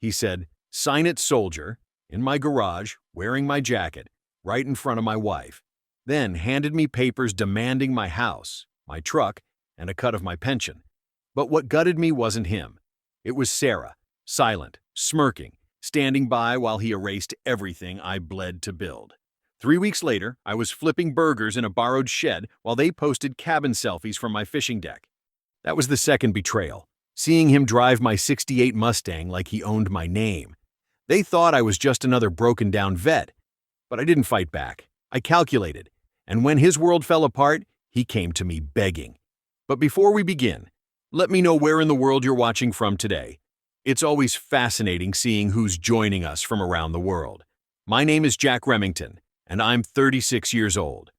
He said, "Sign it, soldier," in my garage, wearing my jacket, right in front of my wife. Then handed me papers demanding my house, my truck, and a cut of my pension. But what gutted me wasn't him. It was Sarah, silent, smirking, standing by while he erased everything I bled to build. 3 weeks later, I was flipping burgers in a borrowed shed while they posted cabin selfies from my fishing deck. That was the second betrayal, seeing him drive my '68 Mustang like he owned my name. They thought I was just another broken-down vet, but I didn't fight back. I calculated, and when his world fell apart, he came to me begging. But before we begin, let me know where in the world you're watching from today. It's always fascinating seeing who's joining us from around the world. My name is Jack Remington, and I'm 36 years old.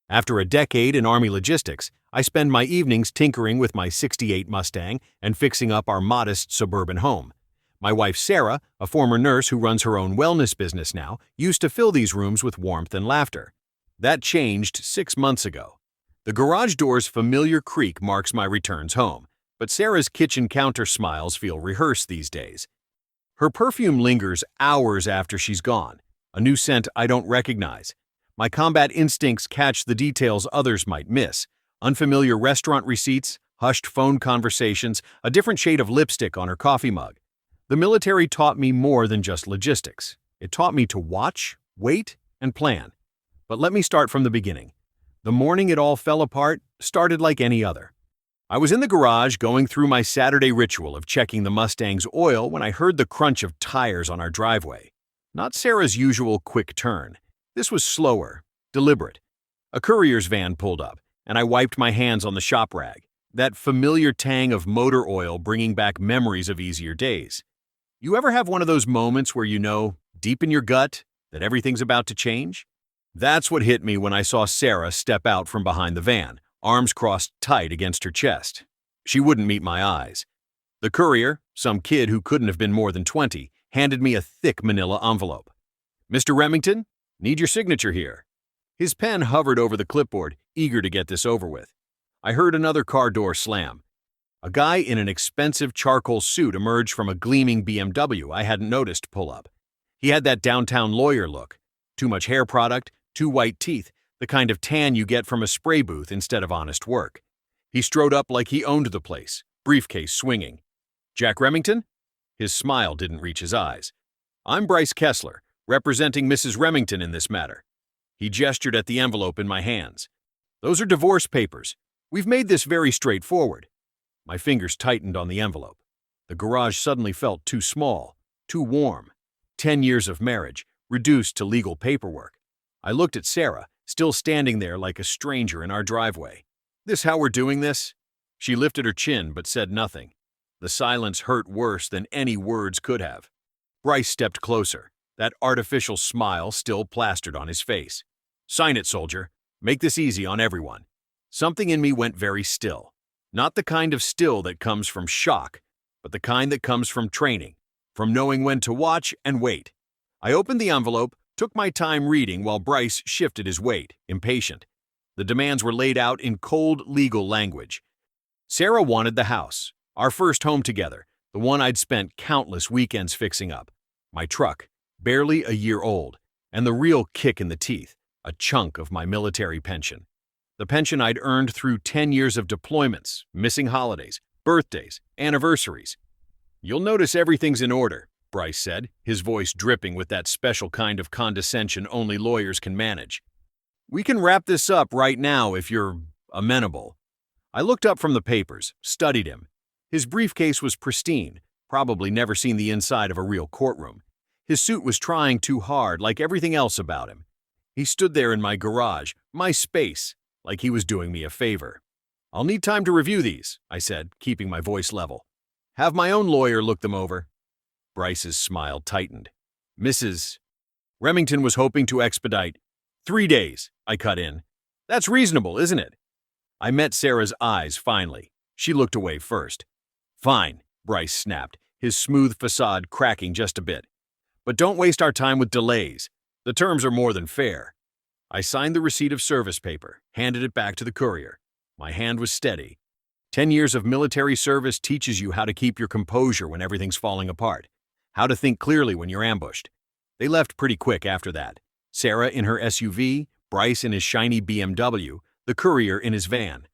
After a decade in Army logistics, I spend my evenings tinkering with my '68 Mustang and fixing up our modest suburban home. My wife Sarah, a former nurse who runs her own wellness business now, used to fill these rooms with warmth and laughter. That changed 6 months ago. The garage door's familiar creak marks my returns home, but Sarah's kitchen counter smiles feel rehearsed these days. Her perfume lingers hours after she's gone, a new scent I don't recognize. My combat instincts catch the details others might miss: unfamiliar restaurant receipts, hushed phone conversations, a different shade of lipstick on her coffee mug. The military taught me more than just logistics. It taught me to watch, wait, and plan. But let me start from the beginning. The morning it all fell apart started like any other. I was in the garage going through my Saturday ritual of checking the Mustang's oil when I heard the crunch of tires on our driveway. Not Sarah's usual quick turn. This was slower, deliberate. A courier's van pulled up, and I wiped my hands on the shop rag, that familiar tang of motor oil bringing back memories of easier days. You ever have one of those moments where you know, deep in your gut, that everything's about to change? That's what hit me when I saw Sarah step out from behind the van, arms crossed tight against her chest. She wouldn't meet my eyes. The courier, some kid who couldn't have been more than 20, handed me a thick manila envelope. "Mr. Remington, need your signature here." His pen hovered over the clipboard, eager to get this over with. I heard another car door slam. A guy in an expensive charcoal suit emerged from a gleaming BMW I hadn't noticed pull up. He had that downtown lawyer look. Too much hair product, too white teeth, the kind of tan you get from a spray booth instead of honest work. He strode up like he owned the place, briefcase swinging. "Jack Remington?" His smile didn't reach his eyes. "I'm Bryce Kessler, representing Mrs. Remington in this matter." He gestured at the envelope in my hands. "Those are divorce papers. We've made this very straightforward." My fingers tightened on the envelope. The garage suddenly felt too small, too warm. 10 years of marriage, reduced to legal paperwork. I looked at Sarah, still standing there like a stranger in our driveway. "This how we're doing this?" She lifted her chin but said nothing. The silence hurt worse than any words could have. Bryce stepped closer, that artificial smile still plastered on his face. "Sign it, soldier. Make this easy on everyone." Something in me went very still. Not the kind of still that comes from shock, but the kind that comes from training, from knowing when to watch and wait. I opened the envelope, took my time reading while Bryce shifted his weight, impatient. The demands were laid out in cold legal language. Sarah wanted the house, our first home together, the one I'd spent countless weekends fixing up. My truck, barely a year old, and the real kick in the teeth, a chunk of my military pension. The pension I'd earned through 10 years of deployments, missing holidays, birthdays, anniversaries. "You'll notice everything's in order," Bryce said, his voice dripping with that special kind of condescension only lawyers can manage. "We can wrap this up right now if you're amenable." I looked up from the papers, studied him. His briefcase was pristine, probably never seen the inside of a real courtroom. His suit was trying too hard, like everything else about him. He stood there in my garage, my space, like he was doing me a favor. "I'll need time to review these," I said, keeping my voice level. "Have my own lawyer look them over." Bryce's smile tightened. "Mrs. Remington was hoping to expedite 3 days," I cut in. "That's reasonable, isn't it?" I met Sarah's eyes finally. She looked away first. "Fine," Bryce snapped, his smooth facade cracking just a bit. "But don't waste our time with delays. The terms are more than fair." I signed the receipt of service paper, handed it back to the courier. My hand was steady. 10 years of military service teaches you how to keep your composure when everything's falling apart, How to think clearly when you're ambushed. They left pretty quick after that. Sarah in her SUV, Bryce in his shiny BMW, the courier in his van.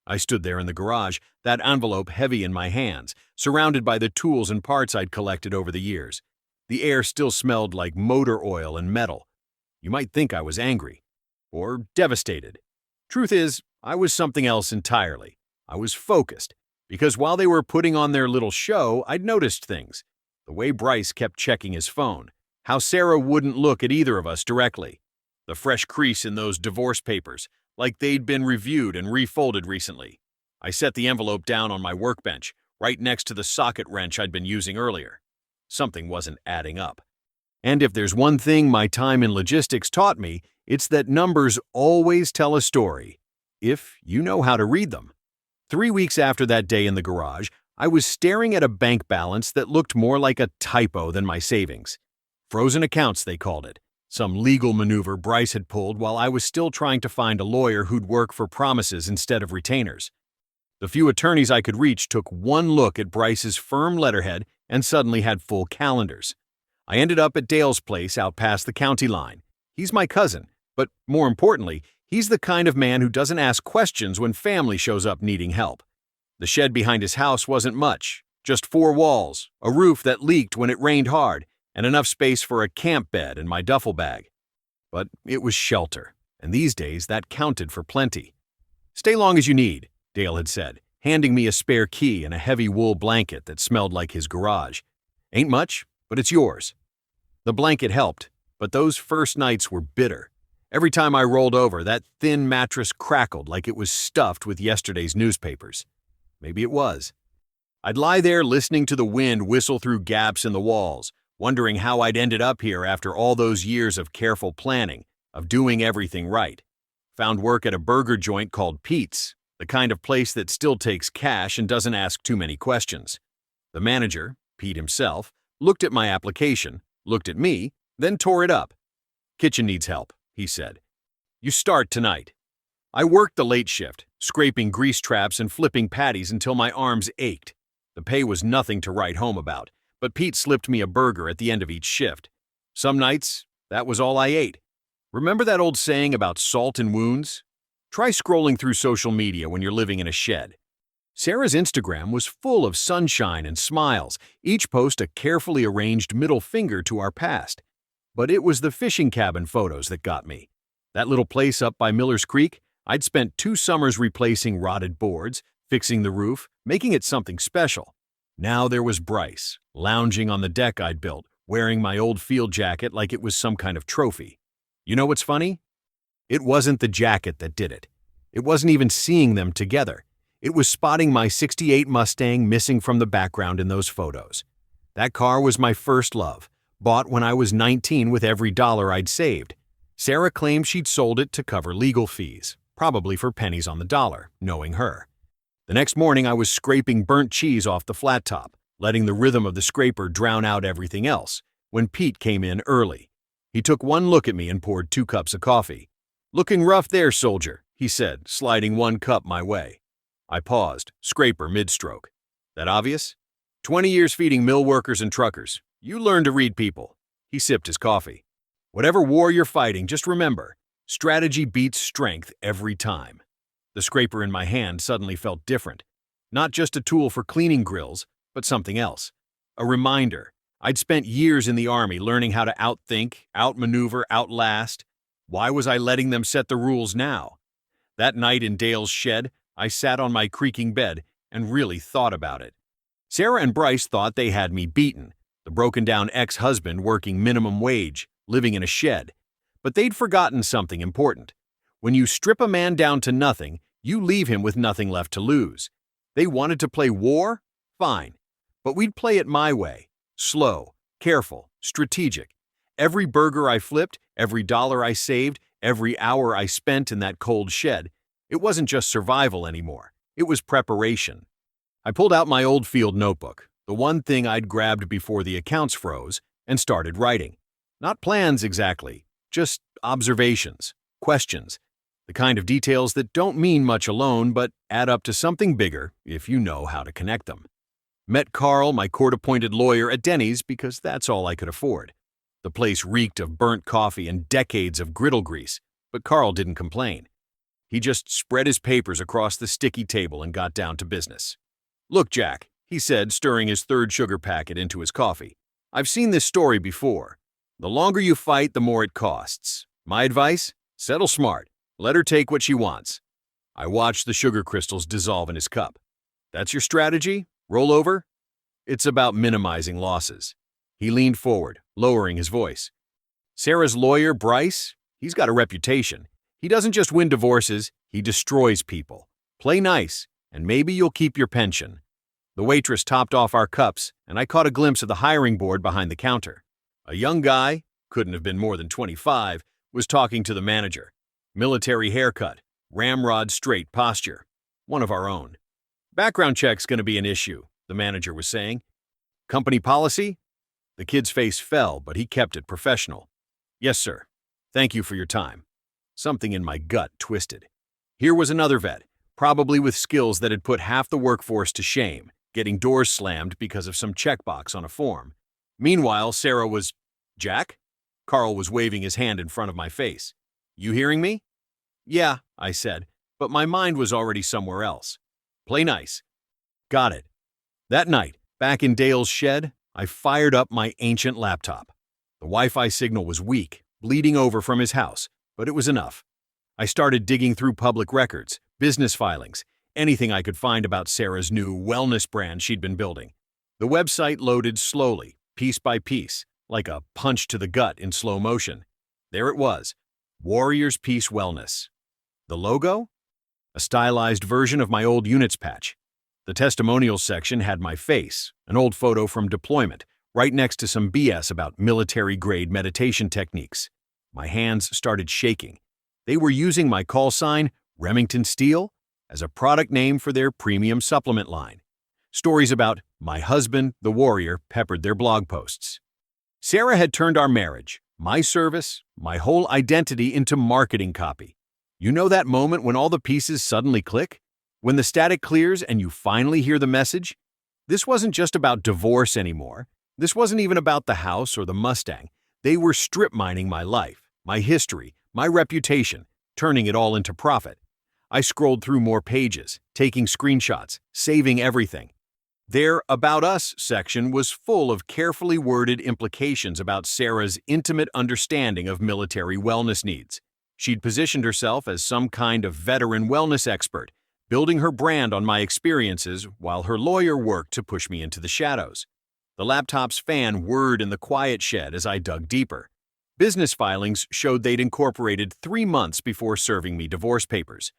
I stood there in the garage, that envelope heavy in my hands, surrounded by the tools and parts I'd collected over the years. The air still smelled like motor oil and metal. You might think I was angry. Or devastated. Truth is, I was something else entirely. I was focused. Because while they were putting on their little show, I'd noticed things. The way Bryce kept checking his phone. How Sarah wouldn't look at either of us directly. The fresh crease in those divorce papers, like they'd been reviewed and refolded recently. I set the envelope down on my workbench, right next to the socket wrench I'd been using earlier. Something wasn't adding up. And if there's one thing my time in logistics taught me, it's that numbers always tell a story, if you know how to read them. 3 weeks after that day in the garage, I was staring at a bank balance that looked more like a typo than my savings. Frozen accounts, they called it. Some legal maneuver Bryce had pulled while I was still trying to find a lawyer who'd work for promises instead of retainers. The few attorneys I could reach took one look at Bryce's firm letterhead and suddenly had full calendars. I ended up at Dale's place out past the county line. He's my cousin, but more importantly, he's the kind of man who doesn't ask questions when family shows up needing help. The shed behind his house wasn't much, just 4 walls, a roof that leaked when it rained hard, and enough space for a camp bed and my duffel bag. But it was shelter, and these days that counted for plenty. "Stay long as you need," Dale had said, handing me a spare key and a heavy wool blanket that smelled like his garage. "Ain't much, but it's yours." The blanket helped, but those first nights were bitter. Every time I rolled over, that thin mattress crackled like it was stuffed with yesterday's newspapers. Maybe it was. I'd lie there listening to the wind whistle through gaps in the walls, wondering how I'd ended up here after all those years of careful planning, of doing everything right. Found work at a burger joint called Pete's, the kind of place that still takes cash and doesn't ask too many questions. The manager, Pete himself, looked at my application, looked at me, then tore it up. "Kitchen needs help," he said. "You start tonight." I worked the late shift, scraping grease traps and flipping patties until my arms ached. The pay was nothing to write home about, but Pete slipped me a burger at the end of each shift. Some nights, that was all I ate. Remember that old saying about salt in wounds? Try scrolling through social media when you're living in a shed. Sarah's Instagram was full of sunshine and smiles, each post a carefully arranged middle finger to our past. But it was the fishing cabin photos that got me. That little place up by Miller's Creek, I'd spent 2 summers replacing rotted boards, fixing the roof, making it something special. Now there was Bryce, lounging on the deck I'd built, wearing my old field jacket like it was some kind of trophy. You know what's funny? It wasn't the jacket that did it. It wasn't even seeing them together. It was spotting my '68 Mustang missing from the background in those photos. That car was my first love, bought when I was 19 with every dollar I'd saved. Sarah claimed she'd sold it to cover legal fees, probably for pennies on the dollar, knowing her. The next morning I was scraping burnt cheese off the flat top, letting the rhythm of the scraper drown out everything else, when Pete came in early. He took one look at me and poured 2 cups of coffee. "Looking rough there, soldier," he said, sliding 1 cup my way. I paused, scraper mid-stroke. "That obvious? 20 years feeding mill workers and truckers. You learn to read people." He sipped his coffee. "Whatever war you're fighting, just remember, strategy beats strength every time." The scraper in my hand suddenly felt different. Not just a tool for cleaning grills, but something else. A reminder. I'd spent years in the Army learning how to outthink, outmaneuver, outlast. Why was I letting them set the rules now? That night in Dale's shed, I sat on my creaking bed and really thought about it. Sarah and Bryce thought they had me beaten, the broken-down ex-husband working minimum wage, living in a shed. But they'd forgotten something important. When you strip a man down to nothing, you leave him with nothing left to lose. They wanted to play war? Fine. But we'd play it my way. Slow, careful, strategic. Every burger I flipped, every dollar I saved, every hour I spent in that cold shed, it wasn't just survival anymore. It was preparation. I pulled out my old field notebook, the one thing I'd grabbed before the accounts froze, and started writing. Not plans exactly, just observations, questions, the kind of details that don't mean much alone but add up to something bigger if you know how to connect them. Met Carl, my court-appointed lawyer, at Denny's because that's all I could afford. The place reeked of burnt coffee and decades of griddle grease, but Carl didn't complain. He just spread his papers across the sticky table and got down to business. "Look, Jack," he said, stirring his third sugar packet into his coffee. "I've seen this story before. The longer you fight, the more it costs. My advice? Settle smart. Let her take what she wants." I watched the sugar crystals dissolve in his cup. "That's your strategy? Roll over?" "It's about minimizing losses." He leaned forward, lowering his voice. "Sarah's lawyer, Bryce, he's got a reputation. He doesn't just win divorces, he destroys people. Play nice, and maybe you'll keep your pension." The waitress topped off our cups, and I caught a glimpse of the hiring board behind the counter. A young guy, couldn't have been more than 25, was talking to the manager. Military haircut, ramrod straight posture. One of our own. "Background check's gonna be an issue," the manager was saying. "Company policy?" The kid's face fell, but he kept it professional. "Yes, sir. Thank you for your time." Something in my gut twisted. Here was another vet, probably with skills that had put half the workforce to shame, getting doors slammed because of some checkbox on a form. Meanwhile, Sarah was... "Jack?" Carl was waving his hand in front of my face. "You hearing me?" "Yeah," I said, but my mind was already somewhere else. "Play nice." "Got it." That night, back in Dale's shed, I fired up my ancient laptop. The Wi-Fi signal was weak, bleeding over from his house, but it was enough. I started digging through public records, business filings, anything I could find about Sarah's new wellness brand she'd been building. The website loaded slowly, piece by piece, like a punch to the gut in slow motion. There it was, Warriors Peace Wellness. The logo? A stylized version of my old units patch. The testimonials section had my face, an old photo from deployment, right next to some BS about military-grade meditation techniques. My hands started shaking. They were using my call sign, Remington Steel, as a product name for their premium supplement line. Stories about my husband, the warrior, peppered their blog posts. Sarah had turned our marriage, my service, my whole identity into marketing copy. You know that moment when all the pieces suddenly click? When the static clears and you finally hear the message? This wasn't just about divorce anymore. This wasn't even about the house or the Mustang. They were strip mining my life, my history, my reputation, turning it all into profit. I scrolled through more pages, taking screenshots, saving everything. Their About Us section was full of carefully worded implications about Sarah's intimate understanding of military wellness needs. She'd positioned herself as some kind of veteran wellness expert, building her brand on my experiences while her lawyer worked to push me into the shadows. The laptop's fan whirred in the quiet shed as I dug deeper. Business filings showed they'd incorporated 3 months before serving me divorce papers.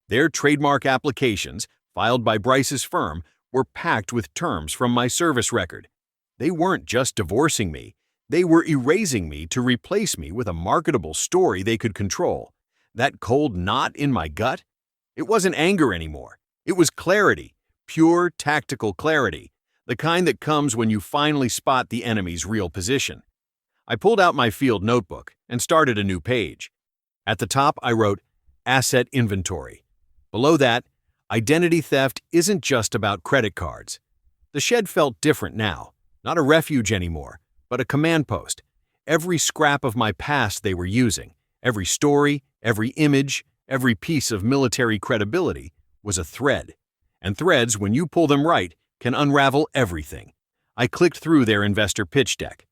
Their trademark applications, filed by Bryce's firm, were packed with terms from my service record. They weren't just divorcing me, they were erasing me to replace me with a marketable story they could control. That cold knot in my gut? It wasn't anger anymore. It was clarity, pure tactical clarity, the kind that comes when you finally spot the enemy's real position. I pulled out my field notebook and started a new page. At the top, I wrote, Asset Inventory. Below that, Identity theft isn't just about credit cards. The shed felt different now, not a refuge anymore, but a command post. Every scrap of my past they were using, every story, every image, every piece of military credibility was a thread. And threads, when you pull them right, can unravel everything. I clicked through their investor pitch deck.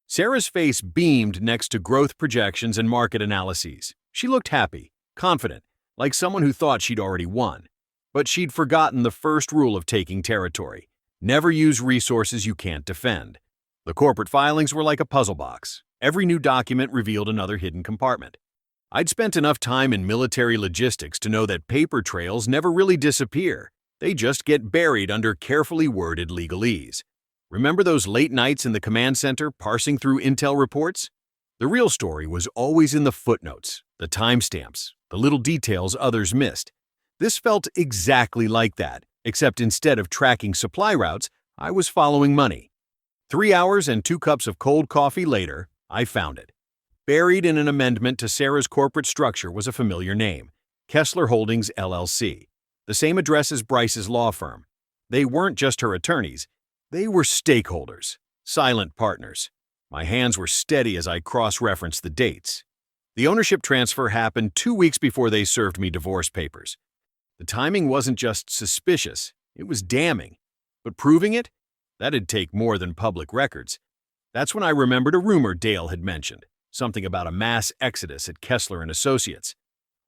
Sarah's face beamed next to growth projections and market analyses. She looked happy, confident, like someone who thought she'd already won. But she'd forgotten the first rule of taking territory. Never use resources you can't defend. The corporate filings were like a puzzle box. Every new document revealed another hidden compartment. I'd spent enough time in military logistics to know that paper trails never really disappear. They just get buried under carefully worded legalese. Remember those late nights in the command center parsing through intel reports? The real story was always in the footnotes, the timestamps, the little details others missed. This felt exactly like that, except instead of tracking supply routes, I was following money. 3 hours and 2 cups of cold coffee later, I found it. Buried in an amendment to Sarah's corporate structure was a familiar name, Kessler Holdings, LLC, the same address as Bryce's law firm. They weren't just her attorneys. They were stakeholders, silent partners. My hands were steady as I cross-referenced the dates. The ownership transfer happened 2 weeks before they served me divorce papers. The timing wasn't just suspicious, it was damning. But proving it? That'd take more than public records. That's when I remembered a rumor Dale had mentioned, something about a mass exodus at Kessler and Associates.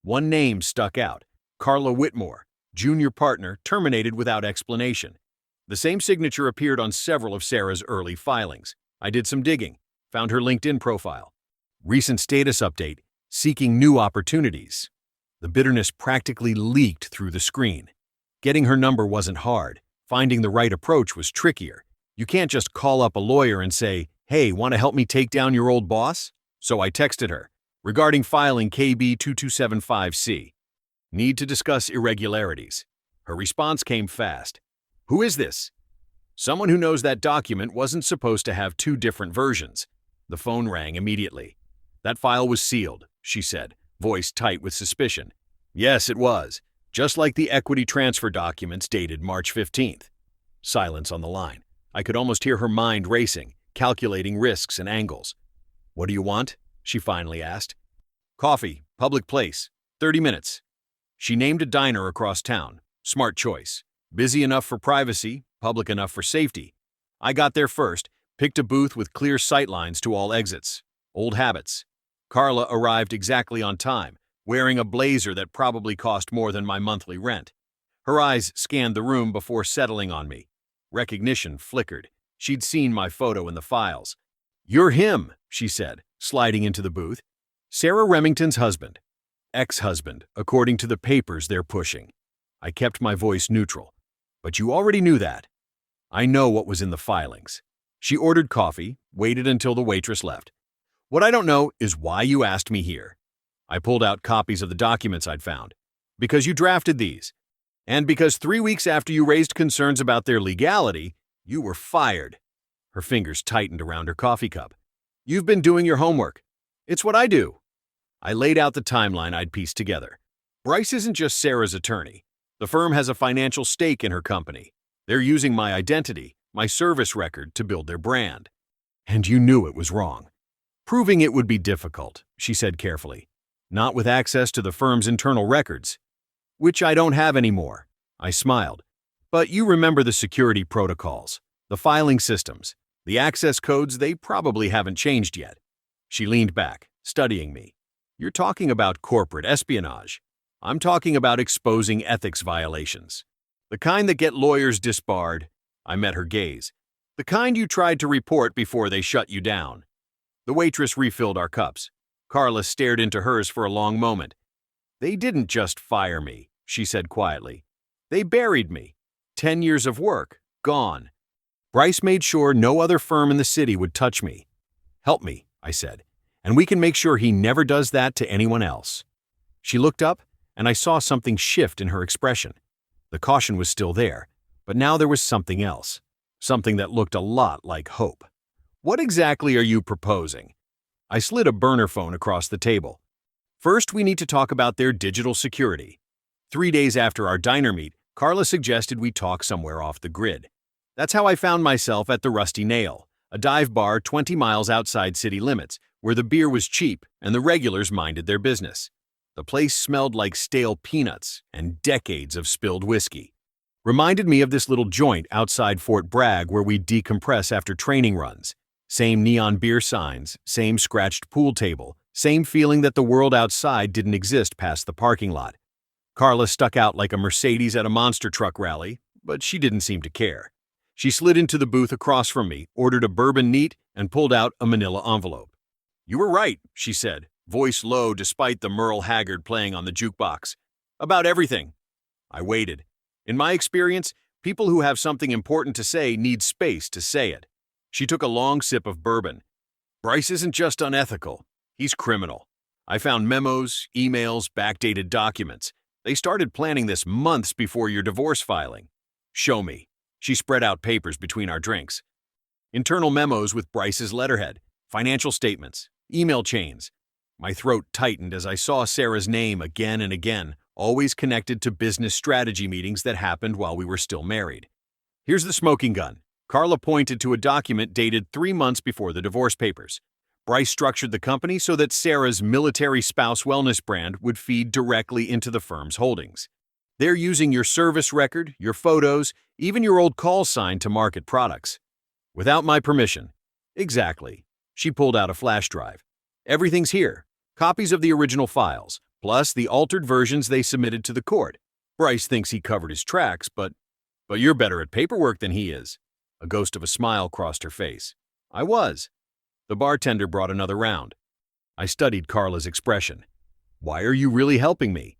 One name stuck out, Carla Whitmore, junior partner, terminated without explanation. The same signature appeared on several of Sarah's early filings. I did some digging, found her LinkedIn profile. Recent status update, seeking new opportunities. The bitterness practically leaked through the screen. Getting her number wasn't hard. Finding the right approach was trickier. You can't just call up a lawyer and say, "Hey, want to help me take down your old boss?" So I texted her, regarding filing KB 2275C. Need to discuss irregularities. Her response came fast. "Who is this?" Someone who knows that document wasn't supposed to have two different versions. The phone rang immediately. "That file was sealed," she said, voice tight with suspicion. "Yes, it was. Just like the equity transfer documents dated March 15th. Silence on the line. I could almost hear her mind racing, calculating risks and angles. "What do you want?" she finally asked. "Coffee, public place, 30 minutes. She named a diner across town. Smart choice. Busy enough for privacy, public enough for safety. I got there first, picked a booth with clear sightlines to all exits. Old habits. Carla arrived exactly on time, wearing a blazer that probably cost more than my monthly rent. Her eyes scanned the room before settling on me. Recognition flickered. She'd seen my photo in the files. "You're him," she said, sliding into the booth. "Sarah Remington's husband. Ex-husband, according to the papers they're pushing." I kept my voice neutral. "But you already knew that." "I know what was in the filings." She ordered coffee, waited until the waitress left. "What I don't know is why you asked me here." I pulled out copies of the documents I'd found. "Because you drafted these. And because 3 weeks after you raised concerns about their legality, you were fired." Her fingers tightened around her coffee cup. "You've been doing your homework. It's what I do." I laid out the timeline I'd pieced together. Bryce isn't just Sarah's attorney. The firm has a financial stake in her company. They're using my identity, my service record, to build their brand. "And you knew it was wrong." "Proving it would be difficult," she said carefully. "Not with access to the firm's internal records." "Which I don't have anymore." I smiled. "But you remember the security protocols, the filing systems, the access codes. They probably haven't changed yet." She leaned back, studying me. "You're talking about corporate espionage. I'm talking about exposing ethics violations. The kind that get lawyers disbarred." I met her gaze. "The kind you tried to report before they shut you down." The waitress refilled our cups. Carla stared into hers for a long moment. "They didn't just fire me," she said quietly. "They buried me. 10 years of work, gone. Bryce made sure no other firm in the city would touch me." "Help me," I said, "and we can make sure he never does that to anyone else." She looked up, and I saw something shift in her expression. The caution was still there, but now there was something else. Something that looked a lot like hope. "What exactly are you proposing?" I slid a burner phone across the table. "First, we need to talk about their digital security." 3 days after our diner meet, Carla suggested we talk somewhere off the grid. That's how I found myself at the Rusty Nail, a dive bar 20 miles outside city limits, where the beer was cheap and the regulars minded their business. The place smelled like stale peanuts and decades of spilled whiskey. Reminded me of this little joint outside Fort Bragg where we'd decompress after training runs. Same neon beer signs, same scratched pool table, same feeling that the world outside didn't exist past the parking lot. Carla stuck out like a Mercedes at a monster truck rally, but she didn't seem to care. She slid into the booth across from me, ordered a bourbon neat, and pulled out a manila envelope. "You were right," she said, voice low despite the Merle Haggard playing on the jukebox. "About everything." I waited. In my experience, people who have something important to say need space to say it. She took a long sip of bourbon. "Bryce isn't just unethical. He's criminal. I found memos, emails, backdated documents. They started planning this months before your divorce filing." "Show me." She spread out papers between our drinks. Internal memos with Bryce's letterhead, financial statements, email chains. My throat tightened as I saw Sarah's name again and again, always connected to business strategy meetings that happened while we were still married. Here's the smoking gun. Carla pointed to a document dated 3 months before the divorce papers. Bryce structured the company so that Sarah's military spouse wellness brand would feed directly into the firm's holdings. They're using your service record, your photos, even your old call sign to market products. Without my permission. Exactly. She pulled out a flash drive. Everything's here. Copies of the original files, plus the altered versions they submitted to the court. Bryce thinks he covered his tracks, but you're better at paperwork than he is. A ghost of a smile crossed her face. I was. The bartender brought another round. I studied Carla's expression. Why are you really helping me?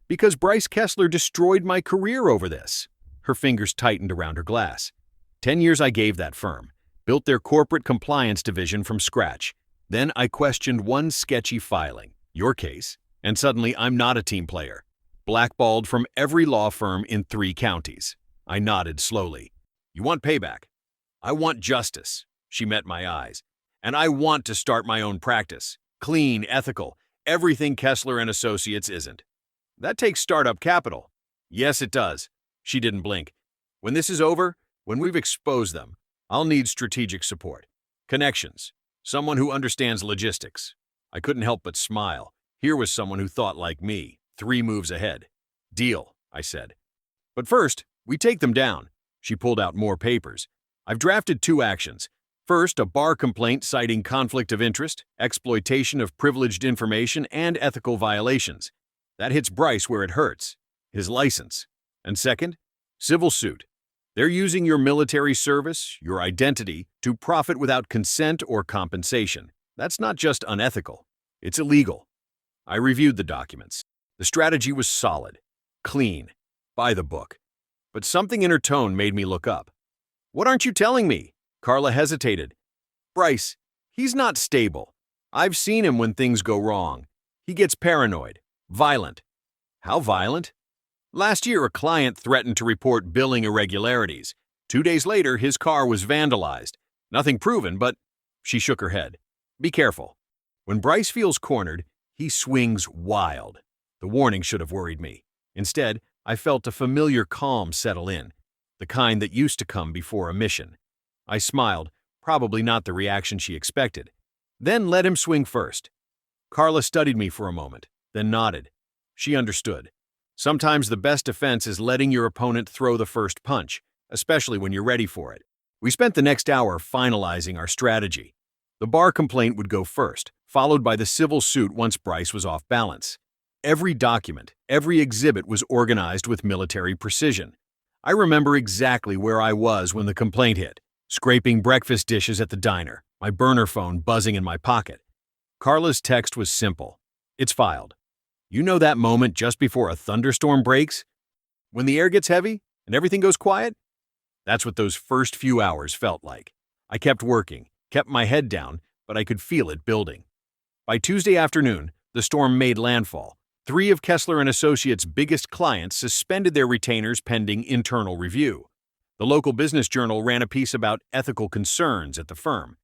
Because Bryce Kessler destroyed my career over this. Her fingers tightened around her glass. 10 years I gave that firm, built their corporate compliance division from scratch. Then I questioned one sketchy filing, your case, and suddenly I'm not a team player. Blackballed from every law firm in 3 counties. I nodded slowly. You want payback? I want justice. She met my eyes. And I want to start my own practice. Clean, ethical, everything Kessler and Associates isn't. That takes startup capital. Yes, it does. She didn't blink. When this is over, when we've exposed them, I'll need strategic support. Connections. Someone who understands logistics. I couldn't help but smile. Here was someone who thought like me, 3 moves ahead. Deal, I said. But first, we take them down. She pulled out more papers. I've drafted 2 actions. First, a bar complaint citing conflict of interest, exploitation of privileged information, and ethical violations. That hits Bryce where it hurts, his license. And second, civil suit. They're using your military service, your identity, to profit without consent or compensation. That's not just unethical, it's illegal. I reviewed the documents. The strategy was solid, clean, by the book. But something in her tone made me look up. What aren't you telling me? Carla hesitated. Bryce, he's not stable. I've seen him when things go wrong. He gets paranoid, violent. How violent? Last year, a client threatened to report billing irregularities. 2 days later, his car was vandalized. Nothing proven, but she shook her head. Be careful. When Bryce feels cornered, he swings wild. The warning should have worried me. Instead, I felt a familiar calm settle in, the kind that used to come before a mission. I smiled, probably not the reaction she expected. Then let him swing first. Carla studied me for a moment, then nodded. She understood. Sometimes the best defense is letting your opponent throw the first punch, especially when you're ready for it. We spent the next hour finalizing our strategy. The bar complaint would go first, followed by the civil suit once Bryce was off balance. Every document, every exhibit was organized with military precision. I remember exactly where I was when the complaint hit, scraping breakfast dishes at the diner, my burner phone buzzing in my pocket. Carla's text was simple. It's filed. You know that moment just before a thunderstorm breaks? When the air gets heavy and everything goes quiet? That's what those first few hours felt like. I kept working, kept my head down, but I could feel it building. By Tuesday afternoon, the storm made landfall. 3 of Kessler and Associates' biggest clients suspended their retainers pending internal review. The local business journal ran a piece about ethical concerns at the firm.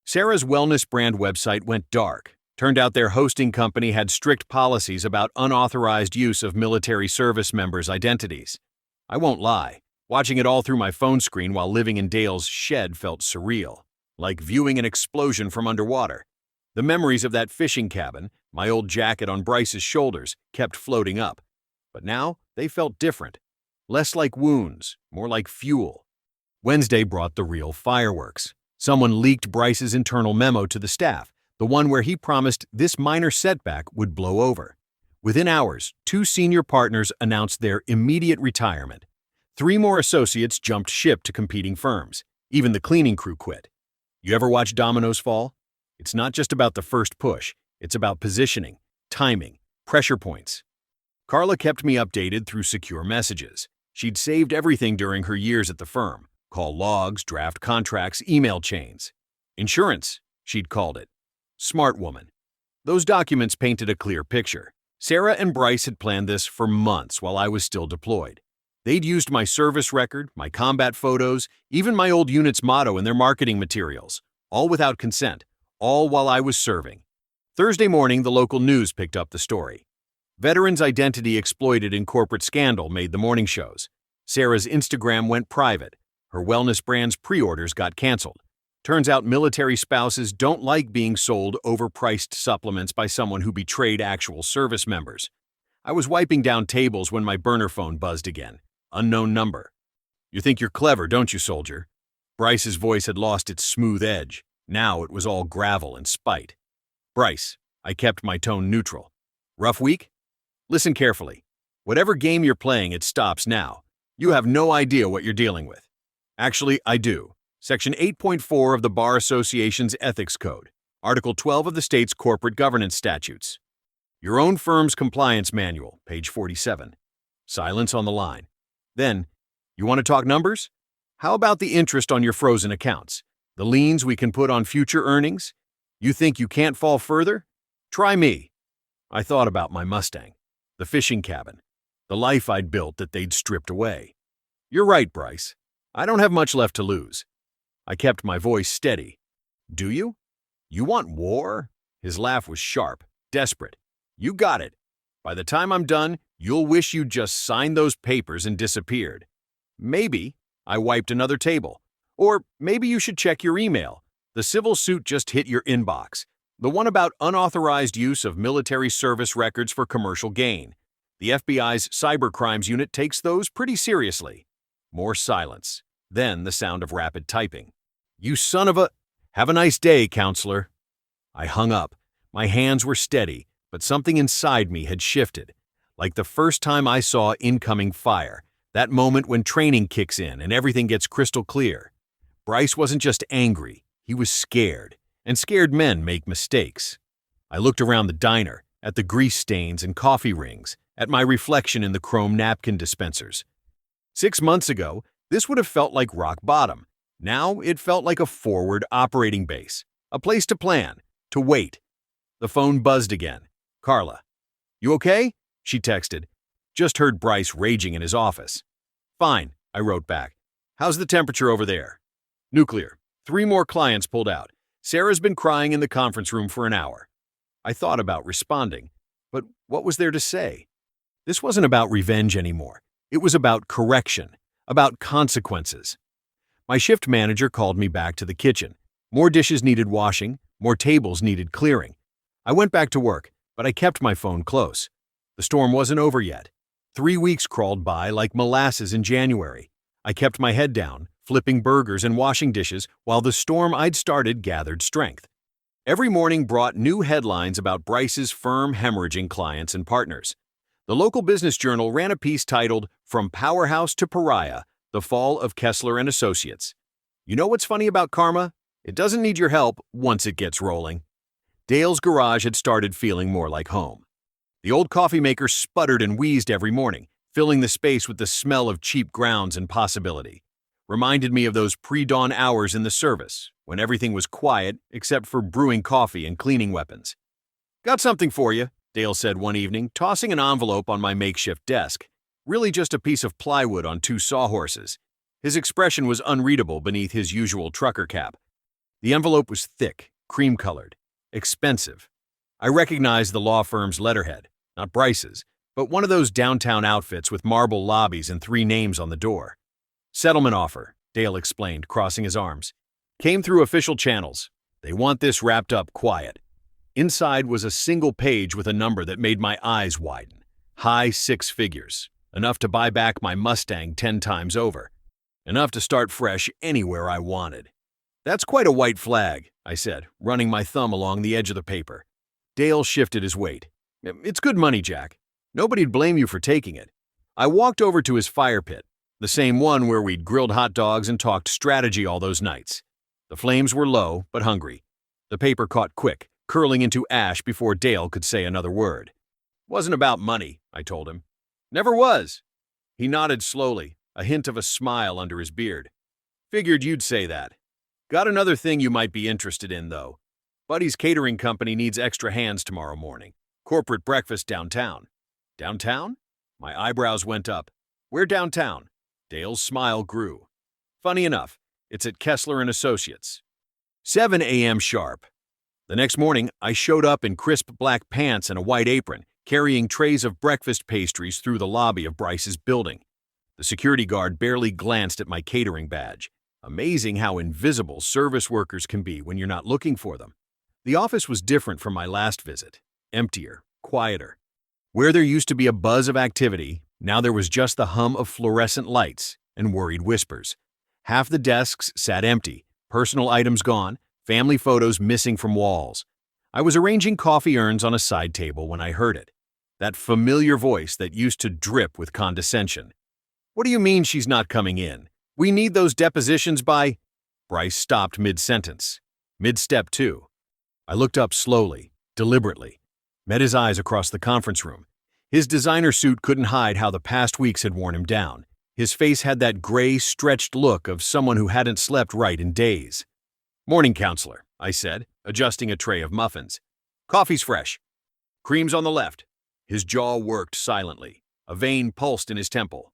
Sarah's wellness brand website went dark. Turned out their hosting company had strict policies about unauthorized use of military service members' identities. I won't lie, watching it all through my phone screen while living in Dale's shed felt surreal, like viewing an explosion from underwater. The memories of that fishing cabin, my old jacket on Bryce's shoulders, kept floating up. But now they felt different. Less like wounds, more like fuel. Wednesday brought the real fireworks. Someone leaked Bryce's internal memo to the staff, the one where he promised this minor setback would blow over. Within hours, 2 senior partners announced their immediate retirement. 3 more associates jumped ship to competing firms. Even the cleaning crew quit. You ever watch dominoes fall? It's not just about the first push. It's about positioning, timing, pressure points. Carla kept me updated through secure messages. She'd saved everything during her years at the firm. Call logs, draft contracts, email chains. Insurance, she'd called it. Smart woman. Those documents painted a clear picture. Sarah and Bryce had planned this for months while I was still deployed. They'd used my service record, my combat photos, even my old unit's motto in their marketing materials, all without consent, all while I was serving. Thursday morning, the local news picked up the story. Veterans' identity exploited in corporate scandal made the morning shows. Sarah's Instagram went private. Her wellness brand's pre-orders got canceled. Turns out military spouses don't like being sold overpriced supplements by someone who betrayed actual service members. I was wiping down tables when my burner phone buzzed again. Unknown number. "You think you're clever, don't you, soldier?" Bryce's voice had lost its smooth edge. Now it was all gravel and spite. "Bryce," I kept my tone neutral. "Rough week? Listen carefully. Whatever game you're playing, it stops now. You have no idea what you're dealing with." "Actually, I do. Section 8.4 of the Bar Association's Ethics Code. Article 12 of the state's Corporate Governance Statutes. Your own firm's compliance manual, page 47. Silence on the line. Then, "You want to talk numbers? How about the interest on your frozen accounts? The liens we can put on future earnings? You think you can't fall further? Try me." I thought about my Mustang, the fishing cabin, the life I'd built that they'd stripped away. "You're right, Bryce. I don't have much left to lose." I kept my voice steady. "Do you? You want war?" His laugh was sharp, desperate. "You got it. By the time I'm done, you'll wish you'd just signed those papers and disappeared. Maybe," I wiped another table, "or maybe you should check your email. The civil suit just hit your inbox. The one about unauthorized use of military service records for commercial gain. The FBI's cybercrimes unit takes those pretty seriously." More silence. Then the sound of rapid typing. "You son of a—" "Have a nice day, counselor." I hung up. My hands were steady, but something inside me had shifted. Like the first time I saw incoming fire, that moment when training kicks in and everything gets crystal clear. Bryce wasn't just angry, he was scared, and scared men make mistakes. I looked around the diner, at the grease stains and coffee rings, at my reflection in the chrome napkin dispensers. 6 months ago, this would have felt like rock bottom. Now it felt like a forward operating base, a place to plan, to wait. The phone buzzed again. "Carla." "You okay?" she texted. Just heard Bryce raging in his office. "Fine," I wrote back. "How's the temperature over there?" "Nuclear. 3 more clients pulled out. Sarah's been crying in the conference room for an hour." I thought about responding, but what was there to say? This wasn't about revenge anymore. It was about correction, about consequences. My shift manager called me back to the kitchen. More dishes needed washing, more tables needed clearing. I went back to work, but I kept my phone close. The storm wasn't over yet. 3 weeks crawled by like molasses in January. I kept my head down, flipping burgers and washing dishes while the storm I'd started gathered strength. Every morning brought new headlines about Bryce's firm hemorrhaging clients and partners. The local business journal ran a piece titled, "From Powerhouse to Pariah, The Fall of Kessler and Associates." You know what's funny about karma? It doesn't need your help once it gets rolling. Dale's garage had started feeling more like home. The old coffee maker sputtered and wheezed every morning, filling the space with the smell of cheap grounds and possibility. Reminded me of those pre-dawn hours in the service, when everything was quiet except for brewing coffee and cleaning weapons. "Got something for you," Dale said one evening, tossing an envelope on my makeshift desk. Really just a piece of plywood on 2 sawhorses. His expression was unreadable beneath his usual trucker cap. The envelope was thick, cream-colored, expensive. I recognized the law firm's letterhead, not Bryce's, but one of those downtown outfits with marble lobbies and 3 names on the door. "Settlement offer," Dale explained, crossing his arms. "Came through official channels. They want this wrapped up quiet." Inside was a single page with a number that made my eyes widen. High 6 figures. Enough to buy back my Mustang 10 times over. Enough to start fresh anywhere I wanted. "That's quite a white flag," I said, running my thumb along the edge of the paper. Dale shifted his weight. "It's good money, Jack. Nobody'd blame you for taking it." I walked over to his fire pit, the same one where we'd grilled hot dogs and talked strategy all those nights. The flames were low, but hungry. The paper caught quick, curling into ash before Dale could say another word. "Wasn't about money," I told him. "Never was." He nodded slowly, a hint of a smile under his beard. "Figured you'd say that. Got another thing you might be interested in, though. Buddy's catering company needs extra hands tomorrow morning. Corporate breakfast downtown." "Downtown?" My eyebrows went up. "Where downtown?" Dale's smile grew. "Funny enough, it's at Kessler and Associates. 7 a.m. sharp." The next morning, I showed up in crisp black pants and a white apron, carrying trays of breakfast pastries through the lobby of Bryce's building. The security guard barely glanced at my catering badge. Amazing how invisible service workers can be when you're not looking for them. The office was different from my last visit. Emptier, quieter. Where there used to be a buzz of activity, now there was just the hum of fluorescent lights and worried whispers. Half the desks sat empty, personal items gone, family photos missing from walls. I was arranging coffee urns on a side table when I heard it. That familiar voice that used to drip with condescension. "What do you mean she's not coming in? We need those depositions by—" Bryce stopped mid-sentence. Mid-step, too. I looked up slowly, deliberately, met his eyes across the conference room. His designer suit couldn't hide how the past weeks had worn him down. His face had that gray, stretched look of someone who hadn't slept right in days. "Morning, counselor," I said, adjusting a tray of muffins. "Coffee's fresh. Cream's on the left." His jaw worked silently. A vein pulsed in his temple.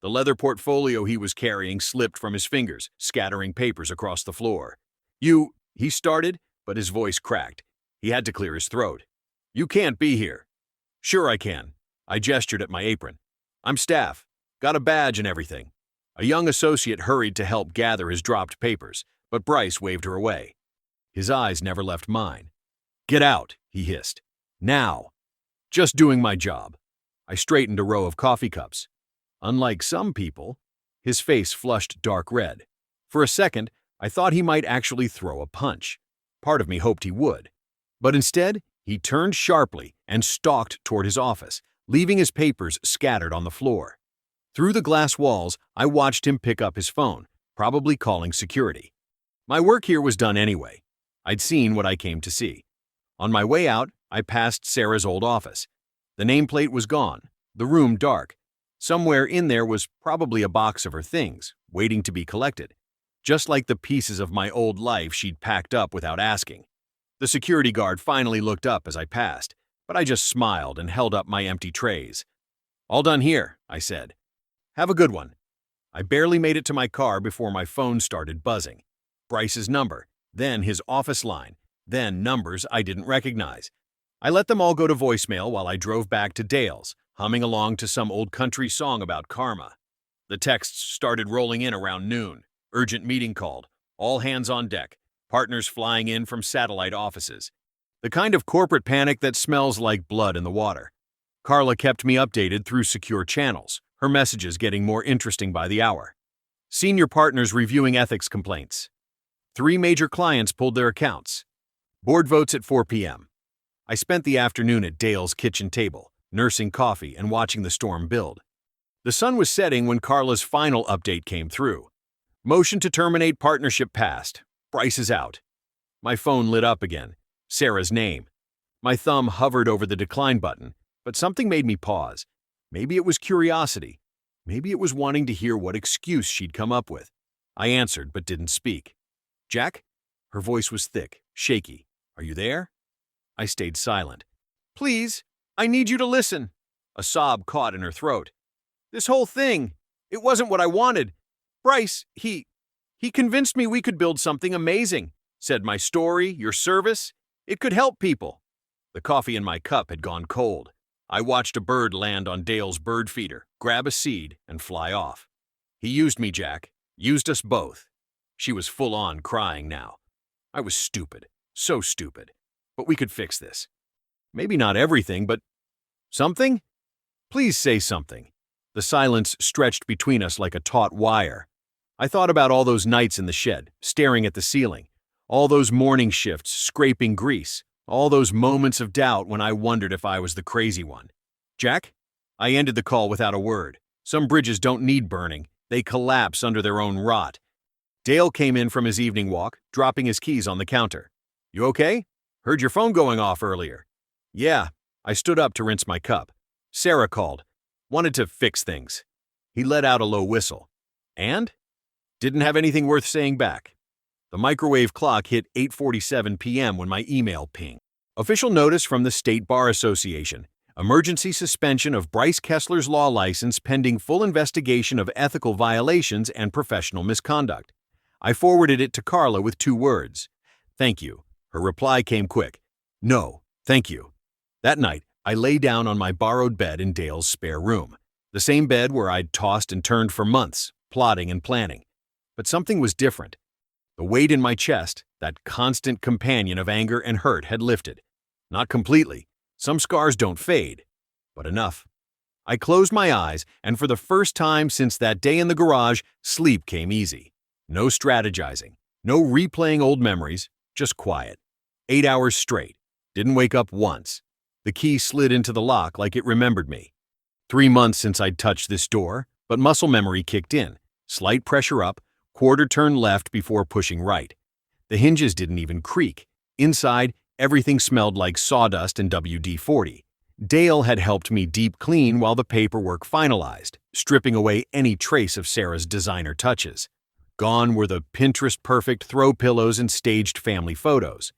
The leather portfolio he was carrying slipped from his fingers, scattering papers across the floor. He started, but his voice cracked. He had to clear his throat. "You can't be here." "Sure I can." I gestured at my apron. "I'm staff. Got a badge and everything." A young associate hurried to help gather his dropped papers, but Bryce waved her away. His eyes never left mine. "Get out," he hissed. "Now." "Just doing my job." I straightened a row of coffee cups. Unlike some people, his face flushed dark red. For a second, I thought he might actually throw a punch. Part of me hoped he would. But instead, he turned sharply and stalked toward his office, leaving his papers scattered on the floor. Through the glass walls, I watched him pick up his phone, probably calling security. My work here was done anyway. I'd seen what I came to see. On my way out, I passed Sarah's old office. The nameplate was gone, the room dark. Somewhere in there was probably a box of her things, waiting to be collected, just like the pieces of my old life she'd packed up without asking. The security guard finally looked up as I passed, but I just smiled and held up my empty trays. "All done here," I said. "Have a good one." I barely made it to my car before my phone started buzzing. Bryce's number, then his office line, then numbers I didn't recognize. I let them all go to voicemail while I drove back to Dale's, humming along to some old country song about karma. The texts started rolling in around noon. Urgent meeting called. All hands on deck. Partners flying in from satellite offices. The kind of corporate panic that smells like blood in the water. Carla kept me updated through secure channels, her messages getting more interesting by the hour. Senior partners reviewing ethics complaints. 3 major clients pulled their accounts. Board votes at 4 p.m. I spent the afternoon at Dale's kitchen table, nursing coffee and watching the storm build. The sun was setting when Carla's final update came through. Motion to terminate partnership passed. Bryce is out. My phone lit up again. Sarah's name. My thumb hovered over the decline button, but something made me pause. Maybe it was curiosity. Maybe it was wanting to hear what excuse she'd come up with. I answered but didn't speak. "Jack?" Her voice was thick, shaky. "Are you there?" I stayed silent. "Please, I need you to listen." A sob caught in her throat. "This whole thing, it wasn't what I wanted. Bryce, he convinced me we could build something amazing. Said my story, your service, it could help people." The coffee in my cup had gone cold. I watched a bird land on Dale's bird feeder, grab a seed, and fly off. "He used me, Jack. Used us both." She was full on crying now. I was stupid. So stupid. But we could fix this. Maybe not everything, but something? Please say something. The silence stretched between us like a taut wire. I thought about all those nights in the shed, staring at the ceiling. All those morning shifts, scraping grease. All those moments of doubt when I wondered if I was the crazy one. "Jack?" I ended the call without a word. Some bridges don't need burning. They collapse under their own rot. Dale came in from his evening walk, dropping his keys on the counter. "You okay? Heard your phone going off earlier." "Yeah." I stood up to rinse my cup. Sarah called. Wanted to fix things. He let out a low whistle. And? Didn't have anything worth saying back. The microwave clock hit 8:47 p.m. when my email pinged. Official notice from the State Bar Association. Emergency suspension of Bryce Kessler's law license pending full investigation of ethical violations and professional misconduct. I forwarded it to Carla with 2 words. "Thank you." Her reply came quick. "No, thank you." That night, I lay down on my borrowed bed in Dale's spare room. The same bed where I'd tossed and turned for months, plotting and planning. But something was different. The weight in my chest, that constant companion of anger and hurt, had lifted. Not completely. Some scars don't fade, but enough. I closed my eyes, and for the first time since that day in the garage, sleep came easy. No strategizing, no replaying old memories, just quiet. 8 hours straight. Didn't wake up once. The key slid into the lock like it remembered me. 3 months since I'd touched this door, but muscle memory kicked in. Slight pressure up, quarter turn left before pushing right. The hinges didn't even creak. Inside, everything smelled like sawdust and WD-40. Dale had helped me deep clean while the paperwork finalized, stripping away any trace of Sarah's designer touches. Gone were the Pinterest-perfect throw pillows and staged family photos.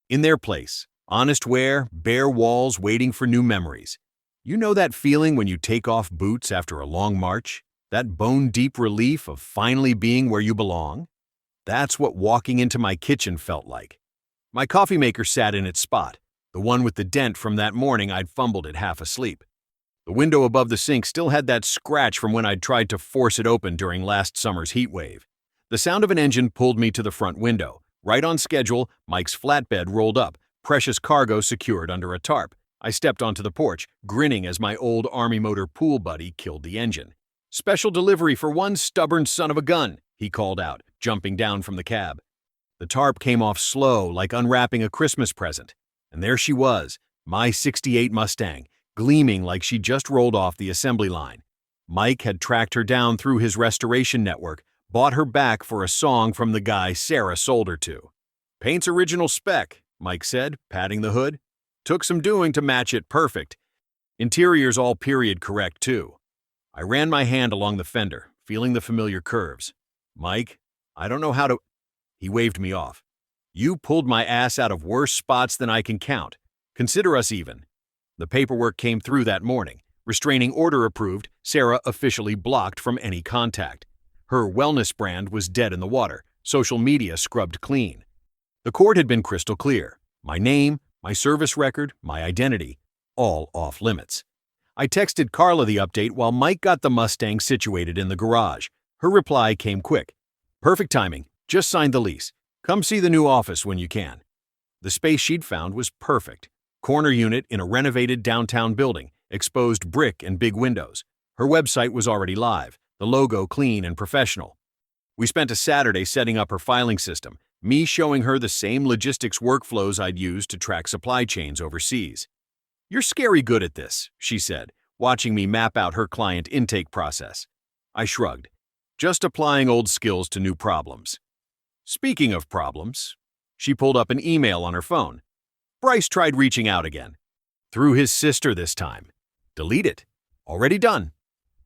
In their place, honest wear, bare walls waiting for new memories. You know that feeling when you take off boots after a long march? That bone-deep relief of finally being where you belong? That's what walking into my kitchen felt like. My coffee maker sat in its spot, the one with the dent from that morning I'd fumbled it half asleep. The window above the sink still had that scratch from when I'd tried to force it open during last summer's heat wave. The sound of an engine pulled me to the front window. Right on schedule, Mike's flatbed rolled up, precious cargo secured under a tarp. I stepped onto the porch, grinning as my old Army motor pool buddy killed the engine. "Special delivery for one stubborn son of a gun," he called out, jumping down from the cab. The tarp came off slow, like unwrapping a Christmas present. And there she was, my '68 Mustang, gleaming like she just rolled off the assembly line. Mike had tracked her down through his restoration network, bought her back for a song from the guy Sarah sold her to. "Paint's original spec," Mike said, patting the hood. "Took some doing to match it perfect. Interior's all period correct, too." I ran my hand along the fender, feeling the familiar curves. "Mike, I don't know how to—" He waved me off. "You pulled my ass out of worse spots than I can count. Consider us even." The paperwork came through that morning. Restraining order approved, Sarah officially blocked from any contact. Her wellness brand was dead in the water, social media scrubbed clean. The court had been crystal clear. My name, my service record, my identity, all off limits. I texted Carla the update while Mike got the Mustang situated in the garage. Her reply came quick. "Perfect timing. Just signed the lease. Come see the new office when you can." The space she'd found was perfect. Corner unit in a renovated downtown building, exposed brick and big windows. Her website was already live, the logo clean and professional. We spent a Saturday setting up her filing system, me showing her the same logistics workflows I'd used to track supply chains overseas. "You're scary good at this," she said, watching me map out her client intake process. I shrugged. Just applying old skills to new problems. Speaking of problems, she pulled up an email on her phone. Bryce tried reaching out again. Through his sister this time. Delete it. Already done.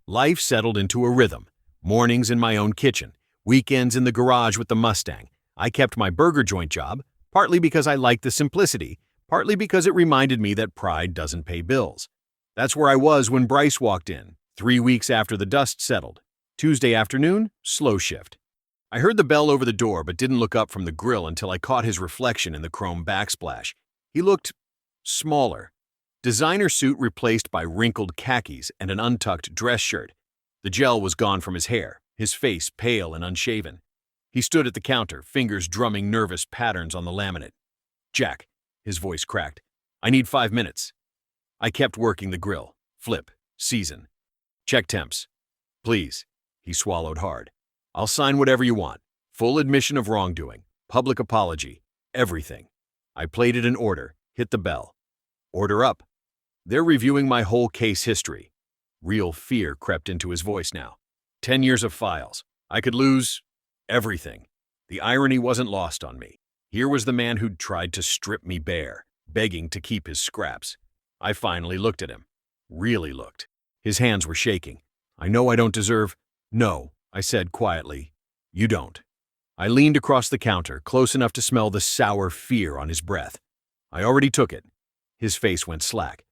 Life settled into a rhythm. Mornings in my own kitchen. Weekends in the garage with the Mustang. I kept my burger joint job, partly because I liked the simplicity, partly because it reminded me that pride doesn't pay bills. That's where I was when Bryce walked in, 3 weeks after the dust settled. Tuesday afternoon, slow shift. I heard the bell over the door but didn't look up from the grill until I caught his reflection in the chrome backsplash. He looked smaller. Designer suit replaced by wrinkled khakis and an untucked dress shirt. The gel was gone from his hair, his face pale and unshaven. He stood at the counter, fingers drumming nervous patterns on the laminate. "Jack," his voice cracked. "I need 5 minutes." I kept working the grill. Flip. Season. "Check temps." "Please." He swallowed hard. "I'll sign whatever you want. Full admission of wrongdoing. Public apology. Everything." I plated an order, hit the bell. "Order up." "They're reviewing my whole case history." Real fear crept into his voice now. 10 years of files. I could lose everything. The irony wasn't lost on me. Here was the man who'd tried to strip me bare, begging to keep his scraps. I finally looked at him. Really looked. His hands were shaking. "I know I don't deserve—" "No," I said quietly. "You don't." I leaned across the counter, close enough to smell the sour fear on his breath. "I already took it." His face went slack.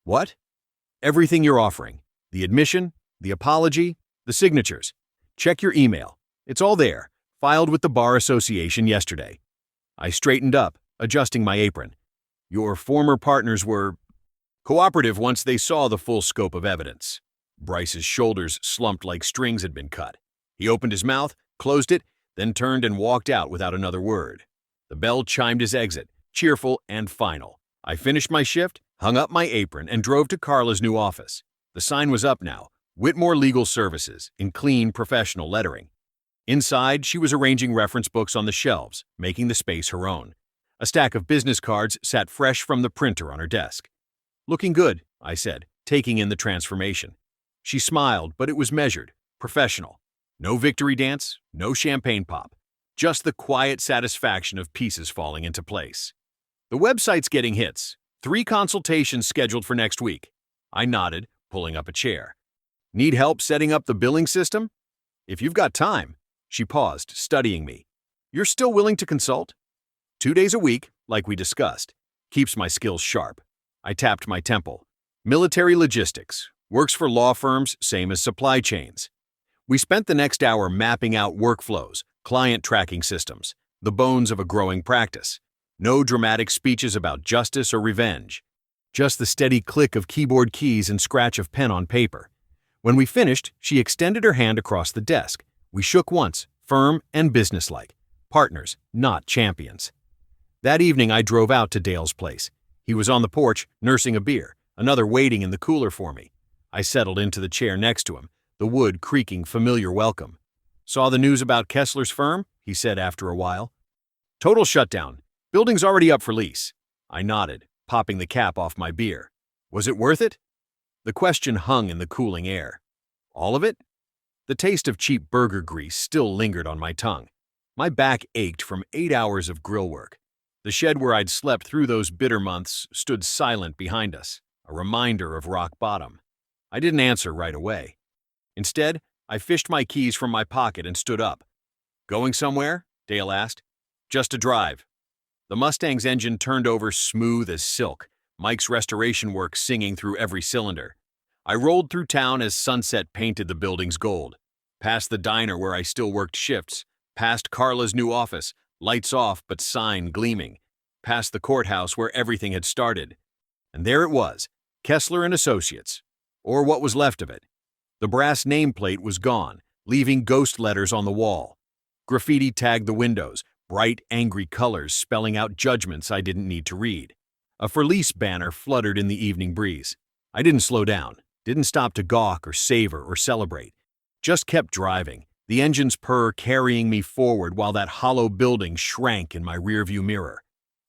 "What?" "Everything you're offering. The admission, the apology, the signatures. Check your email. It's all there, filed with the Bar Association yesterday." I straightened up, adjusting my apron. "Your former partners were cooperative once they saw the full scope of evidence." Bryce's shoulders slumped like strings had been cut. He opened his mouth, closed it, then turned and walked out without another word. The bell chimed his exit, cheerful and final. I finished my shift, hung up my apron, and drove to Carla's new office. The sign was up now, Whitmore Legal Services, in clean, professional lettering. Inside, she was arranging reference books on the shelves, making the space her own. A stack of business cards sat fresh from the printer on her desk. "Looking good," I said, taking in the transformation. She smiled, but it was measured, professional. No victory dance, no champagne pop. Just the quiet satisfaction of pieces falling into place. "The website's getting hits. 3 consultations scheduled for next week." I nodded, pulling up a chair. "Need help setting up the billing system?" "If you've got time." She paused, studying me. "You're still willing to consult?" 2 days a week, like we discussed. Keeps my skills sharp. I tapped my temple. "Military logistics. Works for law firms, same as supply chains." We spent the next hour mapping out workflows, client tracking systems, the bones of a growing practice. No dramatic speeches about justice or revenge. Just the steady click of keyboard keys and scratch of pen on paper. When we finished, she extended her hand across the desk. We shook once, firm and businesslike. Partners, not champions. That evening I drove out to Dale's place. He was on the porch, nursing a beer, another waiting in the cooler for me. I settled into the chair next to him, the wood creaking familiar welcome. "Saw the news about Kessler's firm?" he said after a while. "Total shutdown. Building's already up for lease." I nodded, popping the cap off my beer. "Was it worth it?" The question hung in the cooling air. "All of it?" The taste of cheap burger grease still lingered on my tongue. My back ached from 8 hours of grill work. The shed where I'd slept through those bitter months stood silent behind us, a reminder of rock bottom. I didn't answer right away. Instead, I fished my keys from my pocket and stood up. "Going somewhere?" Dale asked. "Just a drive." The Mustang's engine turned over smooth as silk, Mike's restoration work singing through every cylinder. I rolled through town as sunset painted the buildings gold. Past the diner where I still worked shifts, past Carla's new office, lights off but sign gleaming, past the courthouse where everything had started. And there it was, Kessler and Associates, or what was left of it. The brass nameplate was gone, leaving ghost letters on the wall. Graffiti tagged the windows, bright, angry colors spelling out judgments I didn't need to read. A for lease banner fluttered in the evening breeze. I didn't slow down, didn't stop to gawk or savor or celebrate. Just kept driving, the engine's purr carrying me forward while that hollow building shrank in my rearview mirror.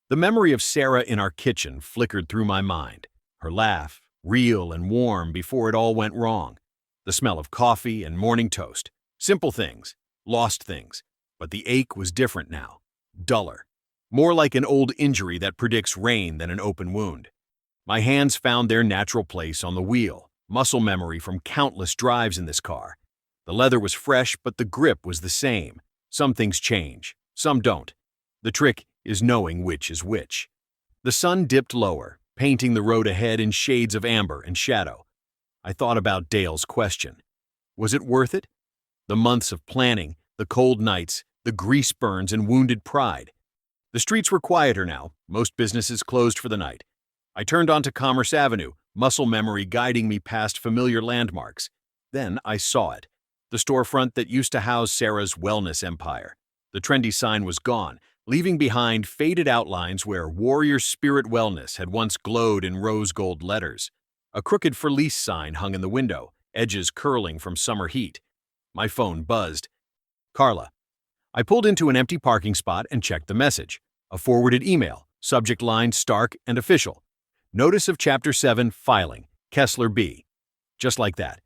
The memory of Sarah in our kitchen flickered through my mind, her laugh, real and warm before it all went wrong. The smell of coffee and morning toast. Simple things, lost things. But the ache was different now, duller. More like an old injury that predicts rain than an open wound. My hands found their natural place on the wheel, muscle memory from countless drives in this car. The leather was fresh, but the grip was the same. Some things change, some don't. The trick is knowing which is which. The sun dipped lower, painting the road ahead in shades of amber and shadow. I thought about Dale's question. Was it worth it? The months of planning, the cold nights, the grease burns and wounded pride. The streets were quieter now, most businesses closed for the night. I turned onto Commerce Avenue, muscle memory guiding me past familiar landmarks. Then I saw it. The storefront that used to house Sarah's wellness empire. The trendy sign was gone, leaving behind faded outlines where Warrior Spirit Wellness had once glowed in rose gold letters. A crooked for lease sign hung in the window, edges curling from summer heat. My phone buzzed. "Carla." I pulled into an empty parking spot and checked the message. A forwarded email, subject line stark and official. Notice of Chapter 7 filing, Kessler B. Just like that.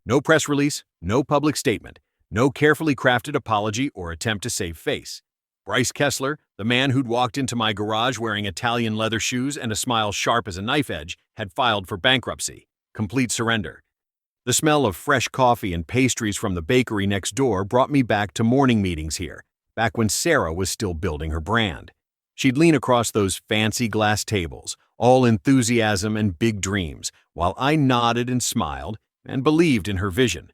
No press release, no public statement, no carefully crafted apology or attempt to save face. Bryce Kessler, the man who'd walked into my garage wearing Italian leather shoes and a smile sharp as a knife edge, had filed for bankruptcy. Complete surrender. The smell of fresh coffee and pastries from the bakery next door brought me back to morning meetings here, back when Sarah was still building her brand. She'd lean across those fancy glass tables, all enthusiasm and big dreams, while I nodded and smiled and believed in her vision.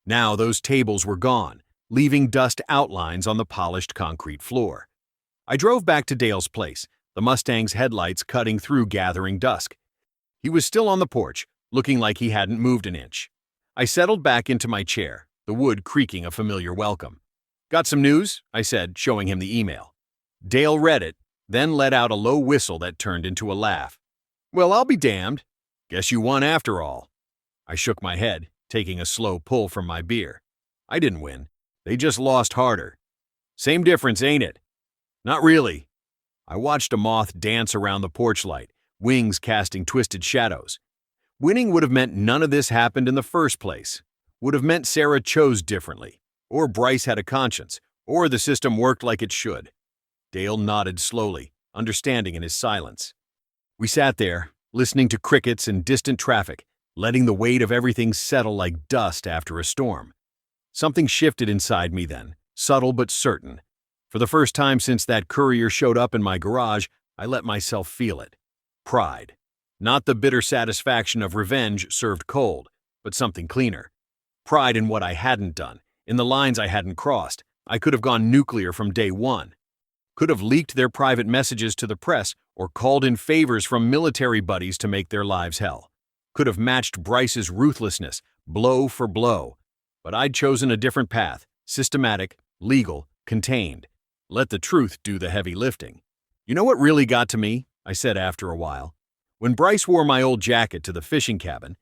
Now those tables were gone, leaving dust outlines on the polished concrete floor. I drove back to Dale's place, the Mustang's headlights cutting through gathering dusk. He was still on the porch, looking like he hadn't moved an inch. I settled back into my chair, the wood creaking a familiar welcome. "Got some news?" I said, showing him the email. Dale read it, then let out a low whistle that turned into a laugh. "Well, I'll be damned. Guess you won after all." I shook my head, taking a slow pull from my beer. I didn't win. They just lost harder. "Same difference, ain't it?" "Not really." I watched a moth dance around the porch light, wings casting twisted shadows. Winning would have meant none of this happened in the first place. Would have meant Sarah chose differently, or Bryce had a conscience, or the system worked like it should. Dale nodded slowly, understanding in his silence. We sat there, listening to crickets and distant traffic, letting the weight of everything settle like dust after a storm. Something shifted inside me then, subtle but certain. For the first time since that courier showed up in my garage, I let myself feel it. Pride. Not the bitter satisfaction of revenge served cold, but something cleaner. Pride in what I hadn't done, in the lines I hadn't crossed. I could have gone nuclear from day one. Could have leaked their private messages to the press or called in favors from military buddies to make their lives hell. Could have matched Bryce's ruthlessness, blow for blow. But I'd chosen a different path, systematic, legal, contained. Let the truth do the heavy lifting. "You know what really got to me?" I said after a while. "When Bryce wore my old jacket to the fishing cabin,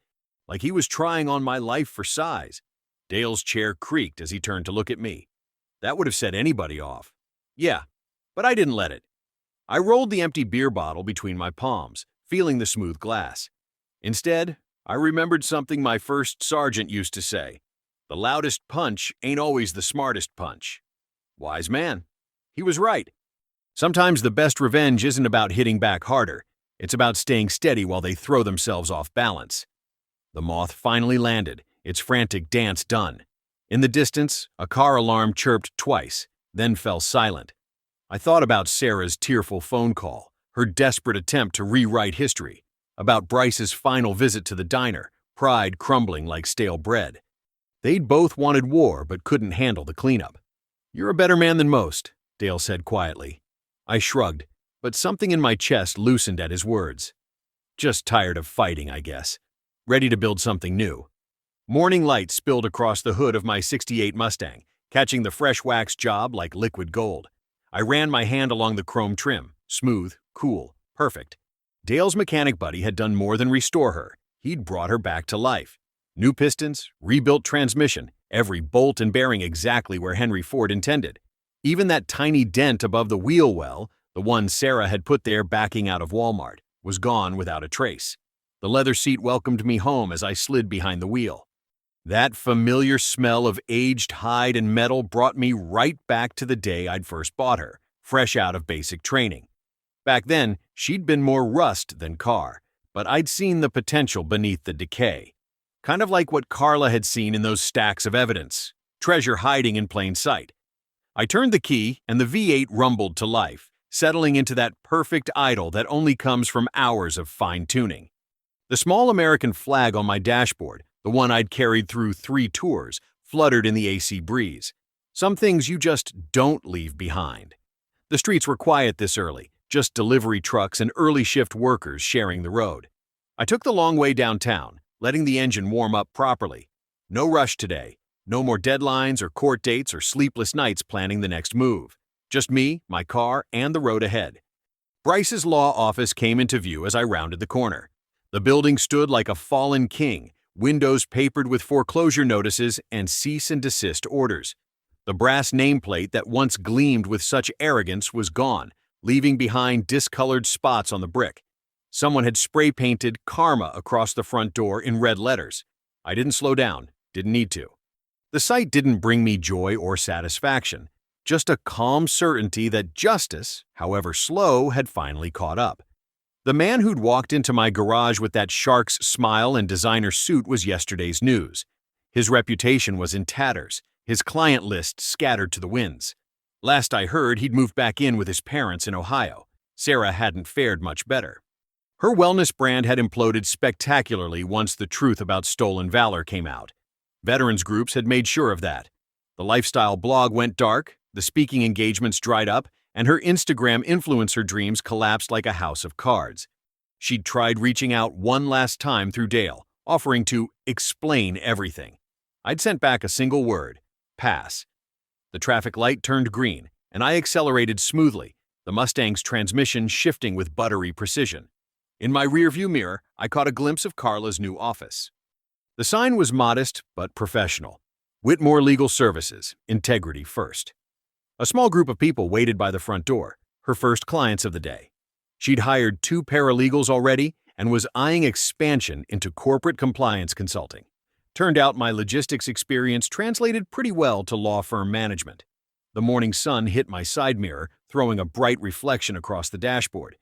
like he was trying on my life for size." Dale's chair creaked as he turned to look at me. That would have set anybody off. Yeah, but I didn't let it. I rolled the empty beer bottle between my palms, feeling the smooth glass. Instead, I remembered something my first sergeant used to say. The loudest punch ain't always the smartest punch. Wise man. He was right. Sometimes the best revenge isn't about hitting back harder. It's about staying steady while they throw themselves off balance. The moth finally landed, its frantic dance done. In the distance, a car alarm chirped twice, then fell silent. I thought about Sarah's tearful phone call, her desperate attempt to rewrite history, about Bryce's final visit to the diner, pride crumbling like stale bread. They'd both wanted war but couldn't handle the cleanup. "You're a better man than most," Dale said quietly. I shrugged, but something in my chest loosened at his words. Just tired of fighting, I guess. Ready to build something new. Morning light spilled across the hood of my '68 Mustang, catching the fresh wax job like liquid gold. I ran my hand along the chrome trim, smooth, cool, perfect. Dale's mechanic buddy had done more than restore her. He'd brought her back to life. New pistons, rebuilt transmission, every bolt and bearing exactly where Henry Ford intended. Even that tiny dent above the wheel well, the one Sarah had put there backing out of Walmart, was gone without a trace. The leather seat welcomed me home as I slid behind the wheel. That familiar smell of aged hide and metal brought me right back to the day I'd first bought her, fresh out of basic training. Back then, she'd been more rust than car, but I'd seen the potential beneath the decay. Kind of like what Carla had seen in those stacks of evidence, treasure hiding in plain sight. I turned the key and the V8 rumbled to life, settling into that perfect idle that only comes from hours of fine-tuning. The small American flag on my dashboard, the one I'd carried through 3 tours, fluttered in the AC breeze. Some things you just don't leave behind. The streets were quiet this early, just delivery trucks and early shift workers sharing the road. I took the long way downtown, letting the engine warm up properly. No rush today. No more deadlines or court dates or sleepless nights planning the next move. Just me, my car, and the road ahead. Bryce's law office came into view as I rounded the corner. The building stood like a fallen king, windows papered with foreclosure notices and cease and desist orders. The brass nameplate that once gleamed with such arrogance was gone, leaving behind discolored spots on the brick. Someone had spray-painted Karma across the front door in red letters. I didn't slow down, didn't need to. The sight didn't bring me joy or satisfaction, just a calm certainty that justice, however slow, had finally caught up. The man who'd walked into my garage with that shark's smile and designer suit was yesterday's news. His reputation was in tatters, his client list scattered to the winds. Last I heard, he'd moved back in with his parents in Ohio. Sarah hadn't fared much better. Her wellness brand had imploded spectacularly once the truth about stolen valor came out. Veterans groups had made sure of that. The lifestyle blog went dark, the speaking engagements dried up, and her Instagram influencer dreams collapsed like a house of cards. She'd tried reaching out one last time through Dale, offering to explain everything. I'd sent back a single word: pass. The traffic light turned green, and I accelerated smoothly, the Mustang's transmission shifting with buttery precision. In my rearview mirror, I caught a glimpse of Carla's new office. The sign was modest but professional. Whitmore Legal Services, integrity first. A small group of people waited by the front door, her first clients of the day. She'd hired 2 paralegals already and was eyeing expansion into corporate compliance consulting. Turned out my logistics experience translated pretty well to law firm management. The morning sun hit my side mirror, throwing a bright reflection across the dashboard.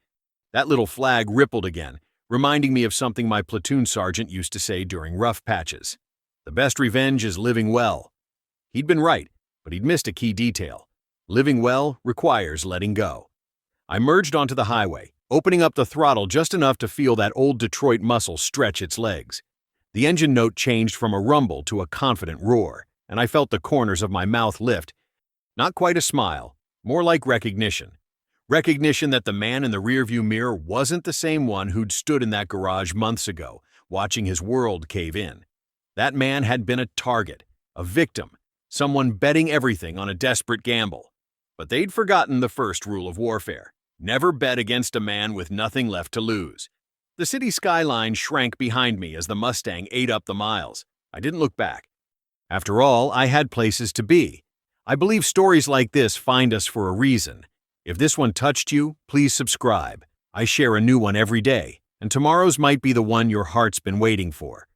That little flag rippled again, reminding me of something my platoon sergeant used to say during rough patches. The best revenge is living well. He'd been right, but he'd missed a key detail. Living well requires letting go. I merged onto the highway, opening up the throttle just enough to feel that old Detroit muscle stretch its legs. The engine note changed from a rumble to a confident roar, and I felt the corners of my mouth lift. Not quite a smile, more like recognition. Recognition that the man in the rearview mirror wasn't the same one who'd stood in that garage months ago, watching his world cave in. That man had been a target, a victim, someone betting everything on a desperate gamble. But they'd forgotten the first rule of warfare: never bet against a man with nothing left to lose. The city skyline shrank behind me as the Mustang ate up the miles. I didn't look back. After all, I had places to be. I believe stories like this find us for a reason. If this one touched you, please subscribe. I share a new one every day, and tomorrow's might be the one your heart's been waiting for.